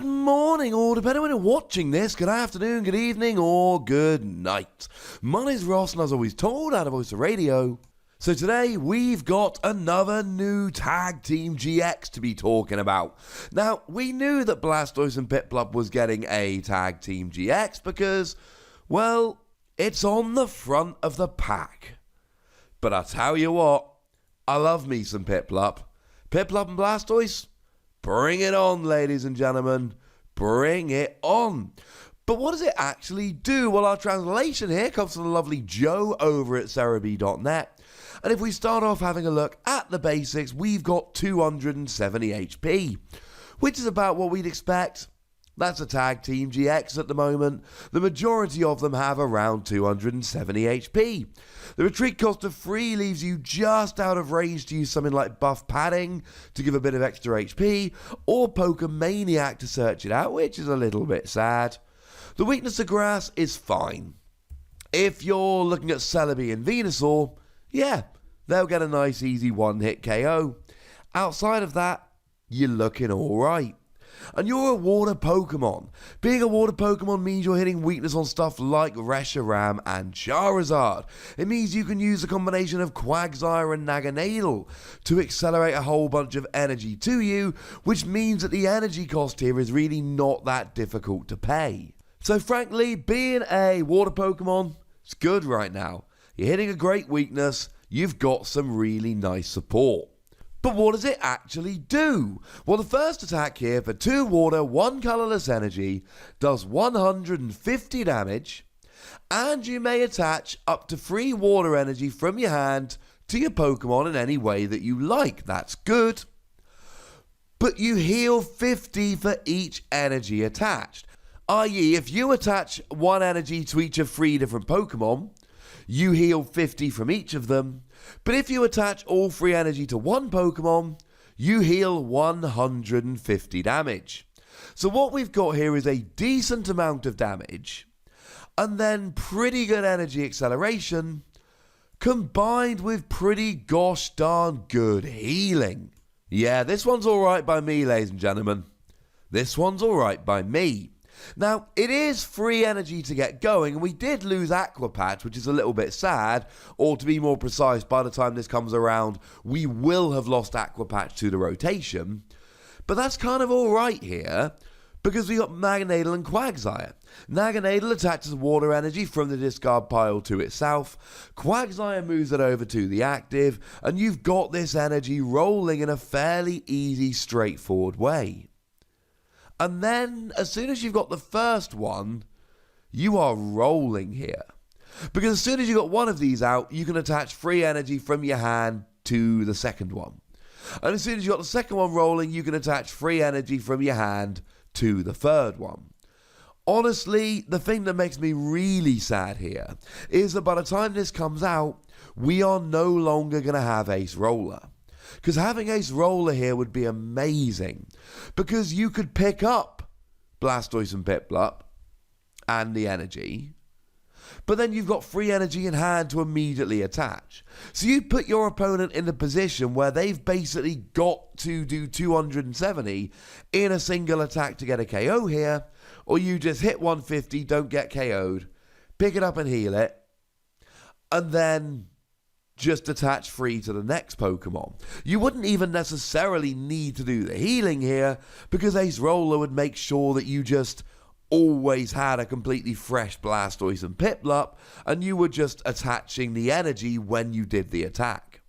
Good morning, or depending on when you're watching this, good afternoon, good evening, or good night. My name's Ross, and as always told, out of Voice of Radio. So today, we've got another new Tag Team GX to be talking about. Now, we knew that Blastoise and Piplup was getting a Tag Team GX because, well, it's on the front of the pack. But I tell you what, I love me some Piplup. Piplup and Blastoise? Bring it on, ladies and gentlemen. Bring it on. But what does it actually do? Well, our translation here comes from the lovely Joe over at Cerebi.net. And if we start off having a look at the basics, we've got 270 HP, which is about what we'd expect. That's a Tag Team GX at the moment. The majority of them have around 270 HP. The retreat cost of 3 leaves you just out of range to use something like Buff Padding to give a bit of extra HP, or Pokemaniac to search it out, which is a little bit sad. The weakness of Grass is fine. If you're looking at Celebi and Venusaur, yeah, they'll get a nice easy one-hit KO. Outside of that, you're looking alright. And you're a water Pokemon. Being a water Pokemon means you're hitting weakness on stuff like Reshiram and Charizard. It means you can use a combination of Quagsire and Naganadel to accelerate a whole bunch of energy to you, which means that the energy cost here is really not that difficult to pay. So frankly, being a water Pokemon, it's good right now. You're hitting a great weakness, you've got some really nice support. But what does it actually do? Well, the first attack here for 2 water, 1 colourless energy does 150 damage, and you may attach up to 3 water energy from your hand to your Pokemon in any way that you like. That's good. But you heal 50 for each energy attached. I.e., if you attach 1 energy to each of 3 different Pokemon, you heal 50 from each of them. But if you attach all 3 energy to 1 Pokemon, you heal 150 damage. So what we've got here is a decent amount of damage, and then pretty good energy acceleration, combined with pretty gosh darn good healing. Yeah, this one's alright by me, ladies and gentlemen. This one's alright by me. Now, it is free energy to get going, and we did lose Aqua Patch, which is a little bit sad, or to be more precise, by the time this comes around, we will have lost Aqua Patch to the rotation. But that's kind of alright here, because we got Naganadel and Quagsire. Naganadel attaches water energy from the discard pile to itself, Quagsire moves it over to the active, and you've got this energy rolling in a fairly easy, straightforward way. And then, as soon as you've got the first one, you are rolling here. Because as soon as you've got one of these out, you can attach free energy from your hand to the second one. And as soon as you've got the second one rolling, you can attach free energy from your hand to the third one. Honestly, the thing that makes me really sad here is that by the time this comes out, we are no longer going to have Ace Roller. Because having Ace Roller here would be amazing. Because you could pick up Blastoise and Piplup and the energy, but then you've got free energy in hand to immediately attach. So you put your opponent in a position where they've basically got to do 270 in a single attack to get a KO here, or you just hit 150, don't get KO'd, pick it up and heal it, and then just attach free to the next Pokemon. You wouldn't even necessarily need to do the healing here, because Ace Roller would make sure that you just always had a completely fresh Blastoise and Piplup, and you were just attaching the energy when you did the attack.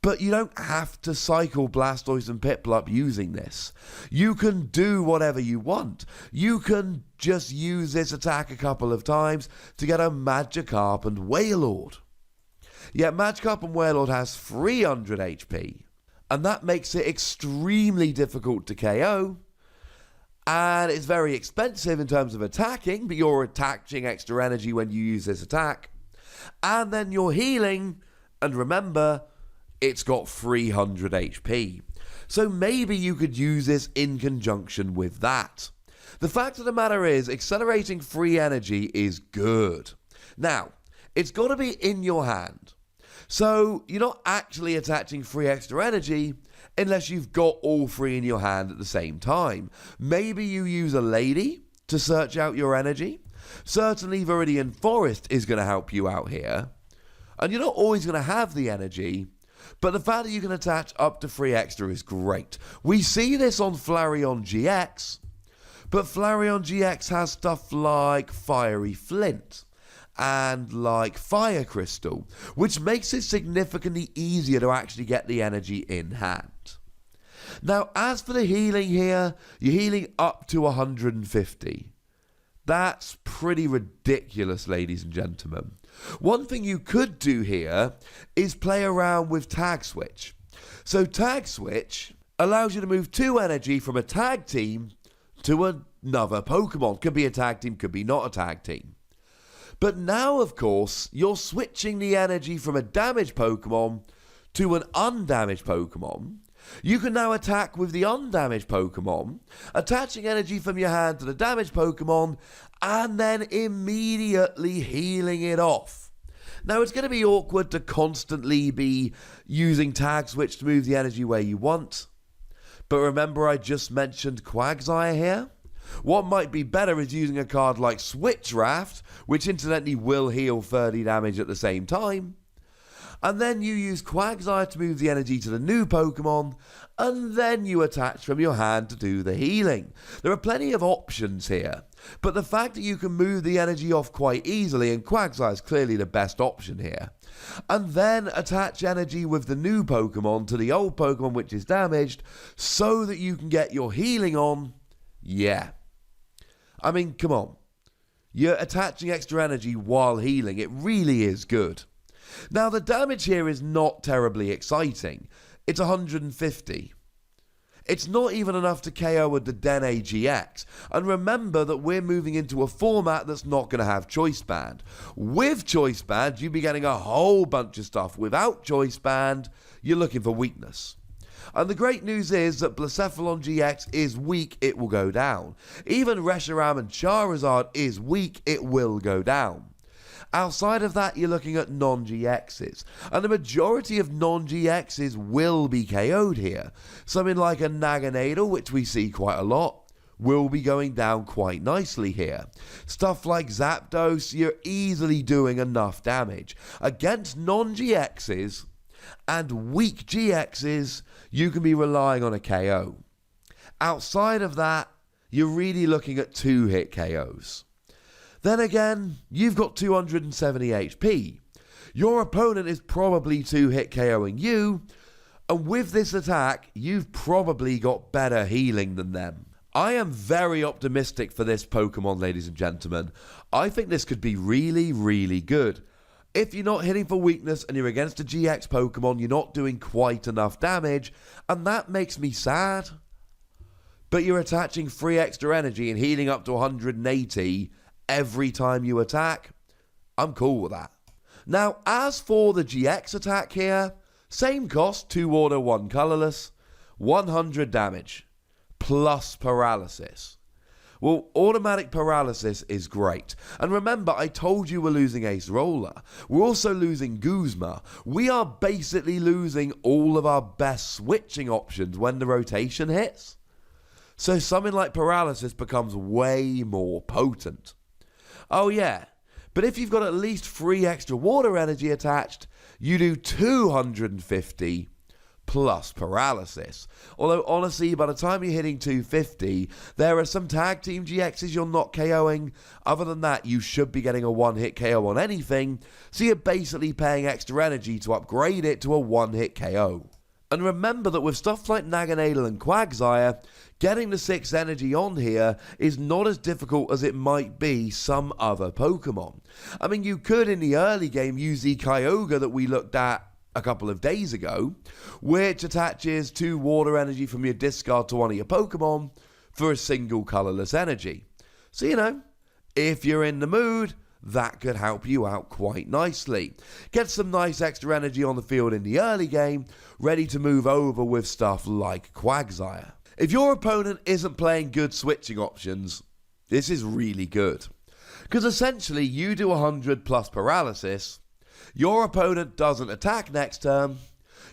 But you don't have to cycle Blastoise and Piplup using this. You can do whatever you want. You can just use this attack a couple of times to get a Magikarp and Wailord. Yet Magikarp and Wailord has 300 HP, and that makes it extremely difficult to KO, and it's very expensive in terms of attacking, but you're attaching extra energy when you use this attack, and then you're healing, and remember, it's got 300 HP. So maybe you could use this in conjunction with that. The fact of the matter is, accelerating free energy is good. Now, it's got to be in your hand. So you're not actually attaching free extra energy, unless you've got all three in your hand at the same time. Maybe you use a lady to search out your energy. Certainly Viridian Forest is going to help you out here. And you're not always going to have the energy, but the fact that you can attach up to 3 extra is great. We see this on Flareon GX, but Flareon GX has stuff like Fiery Flint and like Fire Crystal, which makes it significantly easier to actually get the energy in hand. Now, as for the healing here, you're healing up to 150. That's pretty ridiculous, ladies and gentlemen. One thing you could do here is play around with Tag Switch. So Tag Switch allows you to move 2 energy from a tag team to another Pokemon. Could be a tag team, could be not a tag team. But now, of course, you're switching the energy from a damaged Pokemon to an undamaged Pokemon. You can now attack with the undamaged Pokemon, attaching energy from your hand to the damaged Pokemon, and then immediately healing it off. Now, it's going to be awkward to constantly be using Tag Switch to move the energy where you want. But remember, I just mentioned Quagsire here? What might be better is using a card like Switch Raft, which incidentally will heal 30 damage at the same time. And then you use Quagsire to move the energy to the new Pokemon, and then you attach from your hand to do the healing. There are plenty of options here, but the fact that you can move the energy off quite easily, and Quagsire is clearly the best option here, and then attach energy with the new Pokemon to the old Pokemon which is damaged, so that you can get your healing on, yeah. I mean, come on. You're attaching extra energy while healing. It really is good. Now, the damage here is not terribly exciting. It's 150. It's not even enough to KO with the Dene GX. And remember that we're moving into a format that's not going to have Choice Band. With Choice Band, you'd be getting a whole bunch of stuff. Without Choice Band, you're looking for weakness. And the great news is that Blacephalon GX is weak, it will go down. Even Reshiram and Charizard is weak, it will go down. Outside of that, you're looking at non-GXs. And the majority of non-GXs will be KO'd here. Something like a Naganadel, which we see quite a lot, will be going down quite nicely here. Stuff like Zapdos, you're easily doing enough damage. Against non-GXs and weak GXs, you can be relying on a KO. Outside of that, you're really looking at 2-hit KOs. Then again, you've got 270 HP. Your opponent is probably 2-hit KOing you, and with this attack, you've probably got better healing than them. I am very optimistic for this Pokemon, ladies and gentlemen. I think this could be really, really good. If you're not hitting for weakness and you're against a GX Pokemon, you're not doing quite enough damage, and that makes me sad. But you're attaching 3 extra energy and healing up to 180 every time you attack. I'm cool with that. Now, as for the GX attack here, same cost, 2 water, 1 colorless, 100 damage, plus paralysis. Well, automatic paralysis is great. And remember, I told you we're losing Ace Roller. We're also losing Guzma. We are basically losing all of our best switching options when the rotation hits. So something like paralysis becomes way more potent. Oh yeah, but if you've got at least 3 extra water energy attached, you do 250 plus paralysis. Although honestly, by the time you're hitting 250, there are some tag team GXs you're not KOing. Other than that, you should be getting a 1-hit KO on anything, so you're basically paying extra energy to upgrade it to a 1-hit KO. And remember that with stuff like Naganadel and Quagsire, getting the 6 energy on here is not as difficult as it might be some other Pokemon. I mean, you could in the early game use the Kyogre that we looked at a couple of days ago, which attaches 2 water energy from your discard to one of your Pokemon for a single colorless energy. So, you know, if you're in the mood, that could help you out quite nicely. Get some nice extra energy on the field in the early game, ready to move over with stuff like Quagsire. If your opponent isn't playing good switching options, this is really good. Because essentially, you do 100 plus paralysis, your opponent doesn't attack next turn,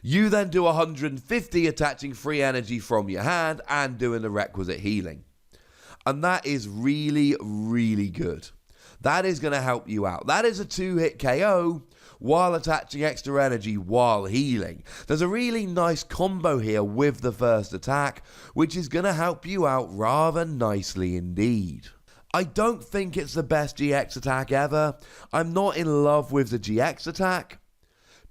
You then do 150 attaching free energy from your hand and doing the requisite healing. And that is really, really good. That is going to help you out. That is a 2-hit KO while attaching extra energy while healing. There's a really nice combo here with the first attack, which is going to help you out rather nicely indeed. I don't think it's the best GX attack ever. I'm not in love with the GX attack,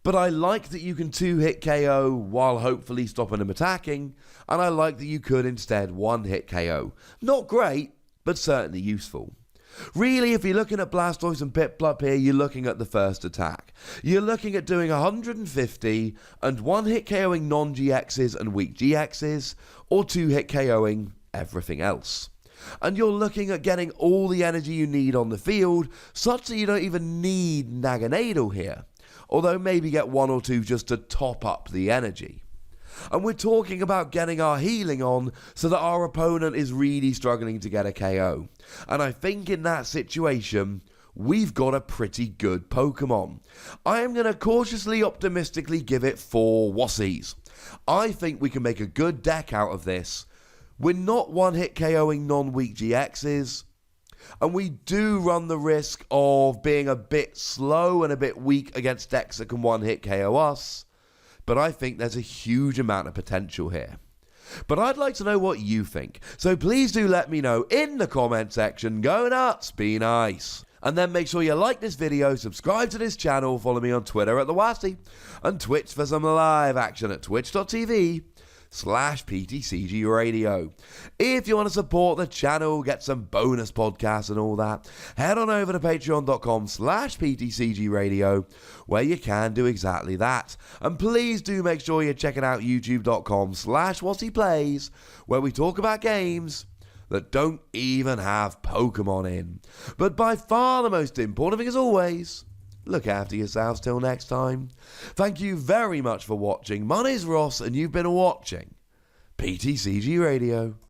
but I like that you can 2-hit KO while hopefully stopping them attacking, and I like that you could instead 1-hit KO. Not great, but certainly useful. Really, if you're looking at Blastoise and Piplup here, you're looking at the first attack. You're looking at doing 150 and 1-hit KOing non-GXs and weak GXs, or 2-hit KOing everything else. And you're looking at getting all the energy you need on the field, such that you don't even need Naganadel here, although maybe get 1 or 2 just to top up the energy. And we're talking about getting our healing on so that our opponent is really struggling to get a KO. And I think in that situation, we've got a pretty good Pokemon. I am going to cautiously optimistically give it 4 Wassies. I think we can make a good deck out of this. We're not 1-hit KOing non-weak GXs, and we do run the risk of being a bit slow and a bit weak against decks that can 1-hit KO us, but I think there's a huge amount of potential here. But I'd like to know what you think, so please do let me know in the comment section. Go nuts, be nice. And then make sure you like this video, subscribe to this channel, follow me on Twitter at TheWasty, and Twitch for some live action at twitch.tv/PTCGRadio. If you want to support the channel, get some bonus podcasts and all that, head on over to patreon.com/PTCGRadio, where you can do exactly that. And please do make sure you're checking out youtube.com/WassyPlays, where we talk about games that don't even have Pokemon in. But by far the most important thing, as always, look after yourselves till next time. Thank you very much for watching. My name's Ross, and you've been watching PTCG Radio.